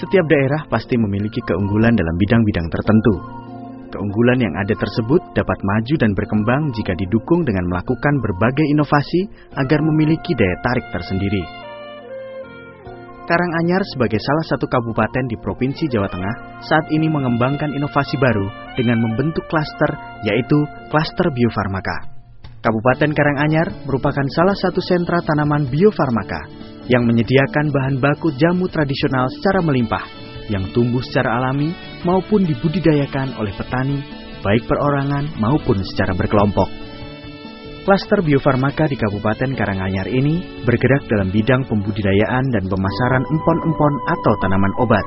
Setiap daerah pasti memiliki keunggulan dalam bidang-bidang tertentu. Keunggulan yang ada tersebut dapat maju dan berkembang jika didukung dengan melakukan berbagai inovasi agar memiliki daya tarik tersendiri. Karanganyar sebagai salah satu kabupaten di Provinsi Jawa Tengah saat ini mengembangkan inovasi baru dengan membentuk klaster, yaitu klaster biofarmaka. Kabupaten Karanganyar merupakan salah satu sentra tanaman biofarmaka yang menyediakan bahan baku jamu tradisional secara melimpah yang tumbuh secara alami maupun dibudidayakan oleh petani baik perorangan maupun secara berkelompok. Klaster biofarmaka di Kabupaten Karanganyar ini bergerak dalam bidang pembudidayaan dan pemasaran empon-empon atau tanaman obat.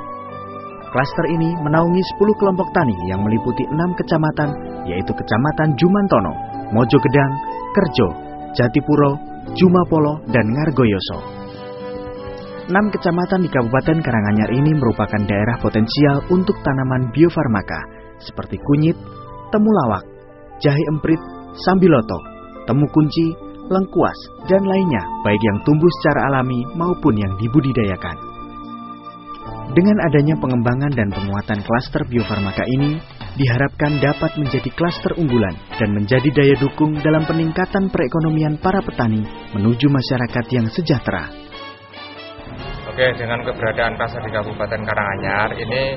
Klaster ini menaungi 10 kelompok tani yang meliputi 6 kecamatan, yaitu Kecamatan Jumantono, Mojogedang, Kerjo, Jatipuro, Jumapolo, dan Ngargoyoso. 6 kecamatan di Kabupaten Karanganyar ini merupakan daerah potensial untuk tanaman biofarmaka seperti kunyit, temulawak, jahe emprit, sambiloto, temu kunci, lengkuas, dan lainnya baik yang tumbuh secara alami maupun yang dibudidayakan. Dengan adanya pengembangan dan penguatan klaster biofarmaka ini, diharapkan dapat menjadi klaster unggulan dan menjadi daya dukung dalam peningkatan perekonomian para petani menuju masyarakat yang sejahtera. Oke, dengan keberadaan klaster di Kabupaten Karanganyar ini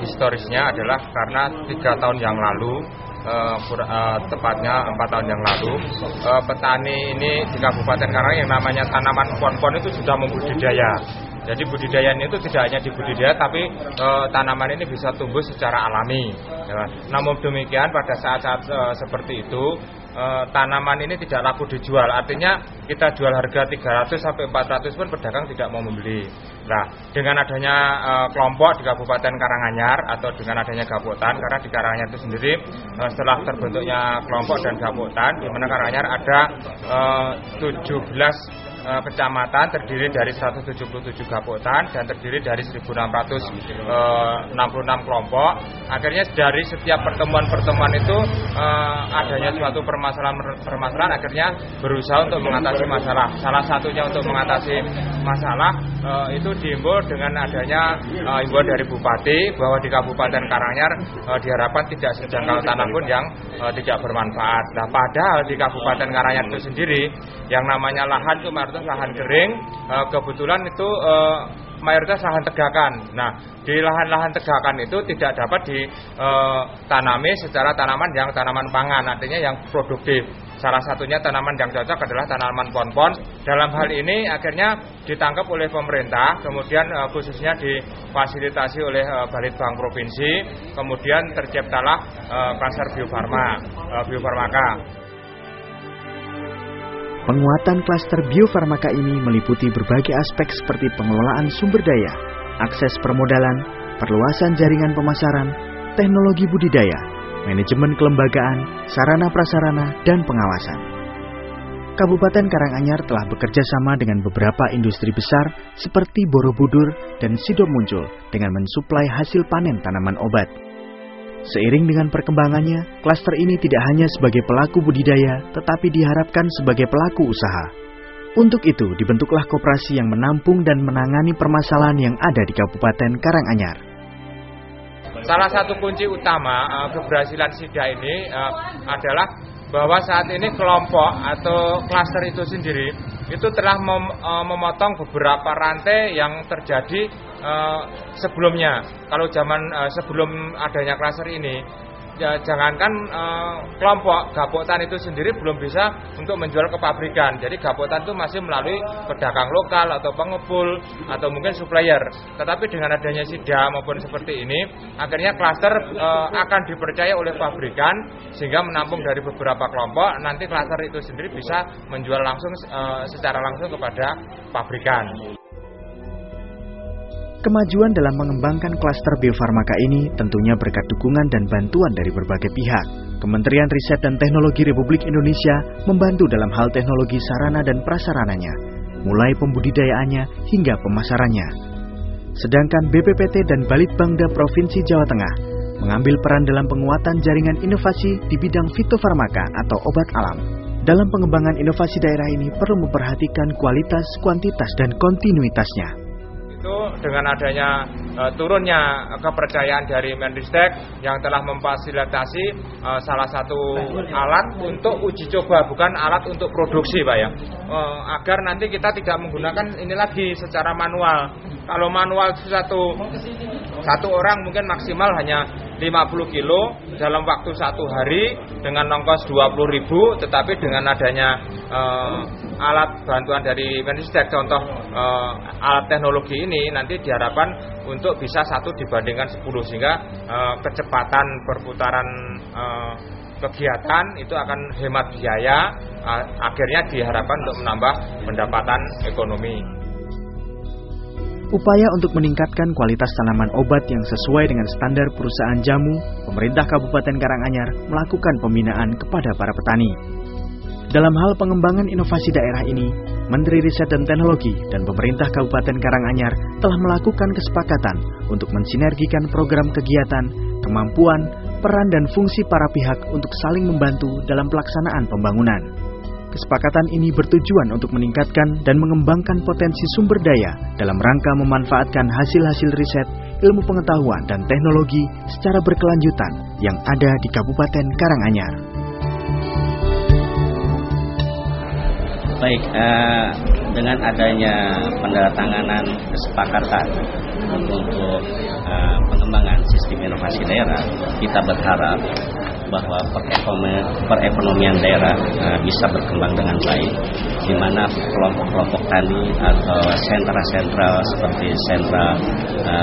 historisnya adalah karena 3 tahun yang lalu, tepatnya 4 tahun yang lalu, petani ini di Kabupaten Karanganyar yang namanya tanaman pon-pon itu sudah membudidaya. Jadi budidayanya itu tidak hanya dibudidaya, tapi tanaman ini bisa tumbuh secara alami. Namun demikian pada saat-saat seperti itu, tanaman ini tidak laku dijual. Artinya kita jual harga 300 sampai 400 pun pedagang tidak mau membeli. Nah, dengan adanya kelompok di Kabupaten Karanganyar atau dengan adanya Gapotan, karena di Karanganyar itu sendiri setelah terbentuknya kelompok dan Gapotan, di mana Karanganyar ada 17 kecamatan terdiri dari 177 gapotan dan terdiri dari 1.666 kelompok. Akhirnya dari setiap pertemuan-pertemuan itu adanya suatu permasalahan akhirnya berusaha untuk mengatasi masalah. Salah satunya untuk mengatasi masalah itu diimbau dengan adanya imbauan dari Bupati bahwa di Kabupaten Karanganyar diharapkan tidak sejangkau tanah pun yang tidak bermanfaat. Nah, padahal di Kabupaten Karanganyar itu sendiri yang namanya lahan itu lahan kering, kebetulan itu mayoritas lahan tegakan. Nah, di lahan-lahan tegakan itu tidak dapat ditanami secara tanaman pangan, artinya yang produktif. Salah satunya tanaman yang cocok adalah tanaman pon-pon. Dalam hal ini akhirnya ditangkap oleh pemerintah, kemudian khususnya difasilitasi oleh Balitbang Provinsi, kemudian terciptalah klaster biofarmaka. Penguatan klaster biofarmaka ini meliputi berbagai aspek seperti pengelolaan sumber daya, akses permodalan, perluasan jaringan pemasaran, teknologi budidaya, manajemen kelembagaan, sarana prasarana, dan pengawasan. Kabupaten Karanganyar telah bekerja sama dengan beberapa industri besar seperti Borobudur dan Sidomuncul dengan mensuplai hasil panen tanaman obat. Seiring dengan perkembangannya, klaster ini tidak hanya sebagai pelaku budidaya, tetapi diharapkan sebagai pelaku usaha. Untuk itu, dibentuklah koperasi yang menampung dan menangani permasalahan yang ada di Kabupaten Karanganyar. Salah satu kunci utama keberhasilan SIDA ini adalah bahwa saat ini kelompok atau klaster itu sendiri itu telah memotong beberapa rantai yang terjadi sebelumnya. Kalau zaman sebelum adanya klaster ini, jangankan kelompok Gapotan itu sendiri belum bisa untuk menjual ke pabrikan. Jadi Gapotan itu masih melalui pedagang lokal atau pengepul atau mungkin supplier. Tetapi dengan adanya SIDA maupun seperti ini, akhirnya klaster akan dipercaya oleh pabrikan sehingga menampung dari beberapa kelompok. Nanti klaster itu sendiri bisa menjual langsung secara langsung kepada pabrikan. Kemajuan dalam mengembangkan klaster biofarmaka ini tentunya berkat dukungan dan bantuan dari berbagai pihak. Kementerian Riset dan Teknologi Republik Indonesia membantu dalam hal teknologi sarana dan prasarananya, mulai pembudidayaannya hingga pemasarannya. Sedangkan BPPT dan Balitbangda Provinsi Jawa Tengah mengambil peran dalam penguatan jaringan inovasi di bidang fitofarmaka atau obat alam. Dalam pengembangan inovasi daerah ini perlu memperhatikan kualitas, kuantitas, dan kontinuitasnya. Itu dengan adanya turunnya kepercayaan dari Menristek yang telah memfasilitasi salah satu alat untuk uji coba, bukan alat untuk produksi Pak ya, agar nanti kita tidak menggunakan ini lagi secara manual. Kalau manual satu orang mungkin maksimal hanya 50 kilo dalam waktu 1 hari dengan ongkos 20.000, tetapi dengan adanya alat bantuan dari Menristek, contoh alat teknologi ini nanti diharapkan untuk bisa 1 dibandingkan 10, sehingga kecepatan perputaran kegiatan itu akan hemat biaya, akhirnya diharapkan untuk menambah pendapatan ekonomi. Upaya untuk meningkatkan kualitas tanaman obat yang sesuai dengan standar perusahaan jamu, pemerintah Kabupaten Karanganyar melakukan pembinaan kepada para petani. Dalam hal pengembangan inovasi daerah ini, Menteri Riset dan Teknologi dan pemerintah Kabupaten Karanganyar telah melakukan kesepakatan untuk mensinergikan program kegiatan, kemampuan, peran dan fungsi para pihak untuk saling membantu dalam pelaksanaan pembangunan. Kesepakatan ini bertujuan untuk meningkatkan dan mengembangkan potensi sumber daya dalam rangka memanfaatkan hasil-hasil riset, ilmu pengetahuan dan teknologi secara berkelanjutan yang ada di Kabupaten Karanganyar. Baik, dengan adanya penandatanganan kesepakatan untuk pengembangan sistem inovasi daerah, kita berharap bahwa perekonomian daerah bisa berkembang dengan baik, di mana kelompok-kelompok tani atau sentra-sentra seperti sentra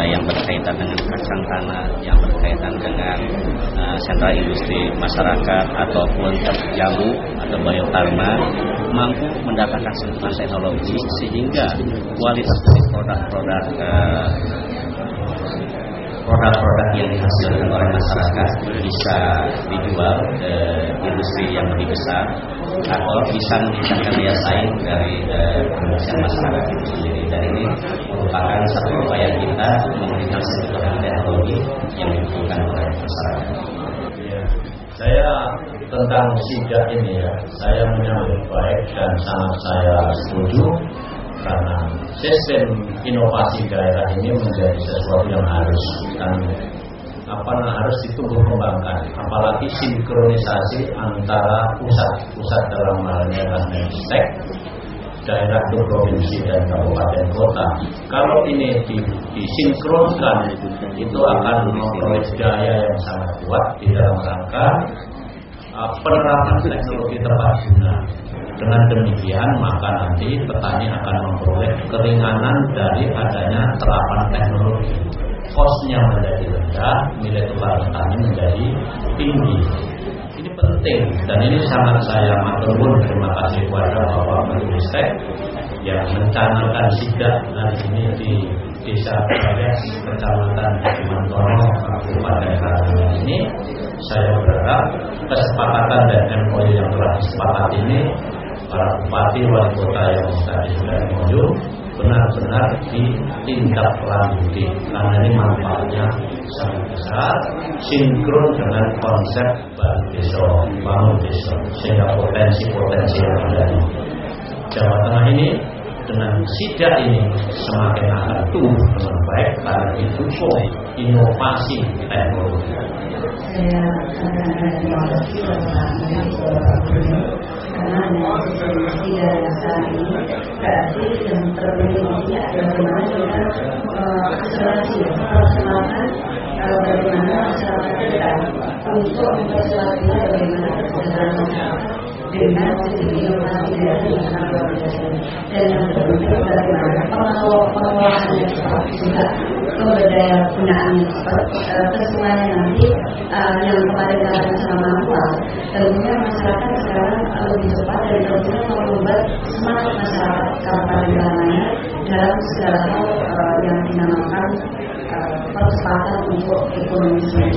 yang berkaitan dengan kacang tanah, yang berkaitan dengan sentra industri masyarakat ataupun jamu atau biofarma mampu mendapatkan sentuhan teknologi sehingga kualitas dari produk yang dihasilkan oleh masyarakat bisa dijual ke industri yang lebih besar atau bisa meningkatkan daya saing dari produksi masyarakat itu sendiri. Dan ini merupakan satu upaya kita memberikan sentuhan teknologi yang dibutuhkan oleh masyarakat. Saya tentang SIDA ini saya menyambut baik dan sangat saya setuju. Karena sistem inovasi daerah ini menjadi sesuatu yang harus ditumbuh kembangkan, apalagi sinkronisasi antara pusat dalam halnya Menristek, daerah ke provinsi dan kabupaten kota. Kalau ini disinkronkan, itu akan memperoleh daya yang sangat kuat di dalam rangka penerapan teknologi tepat guna. Dengan demikian maka nanti petani akan memperoleh keringanan dari adanya terapan teknologi. Kosnya menjadi rendah, nilai tukar petani menjadi tinggi. Ini penting dan ini sangat saya matur nuwun, terima kasih kepada Bapak Menristek yang mencanangkan SIDA hari ini di Desa Bayas, Kecamatan Mantono, Kabupaten Karanganyar ini. Saya berharap kesepakatan dan MOU yang telah disepakati ini para bupati wali kota yang tadi sudah menunjuk benar-benar ditindaklanjuti, karena ini manfaatnya sangat besar, sinkron dengan konsep bangun desa, sehingga potensi-potensi yang ada di Jawa Tengah ini dengan SIDA ini semakin akan tumbuh dengan baik karena didukung inovasi teknologi. Saya akan karena tidak saat ini berarti yang terpenting adalah bagaimana kita akselerasi perkembangan bagaimana masyarakat kita untuk mempersiapkan bagaimana kesejahteraan dengan sistem inovasi dari masyarakat dan yang terpenting bagaimana pengelolaan juga sumber daya gunaan kesemuanya nanti yang kemarin dikatakan sama manual. Tentunya masyarakat sekarang lebih cepat dan tentunya membuat semangat masyarakat Kabupaten Karanganyar dalam segala hal yang dinamakan percepatan untuk ekonomi.